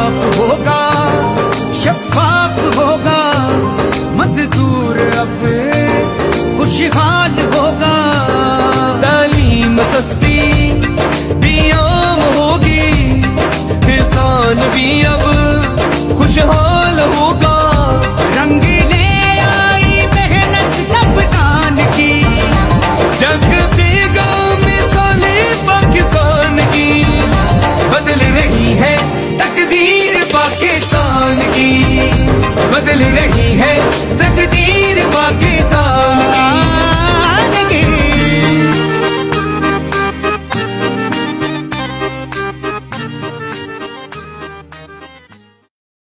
साफ होगा, शफाफ होगा, मजदूर अब खुशहाल होगा। तालीम सस्ती भी आम होगी, किसान भी अब खुशहाल होगा। रंग ले आई मेहनत कप्तान की, जग देगा मिसाले पाकिस्तान की। बदल रही है तकदीर पाकिस्तान की, बदल रही है तकदीर पाकिस्तान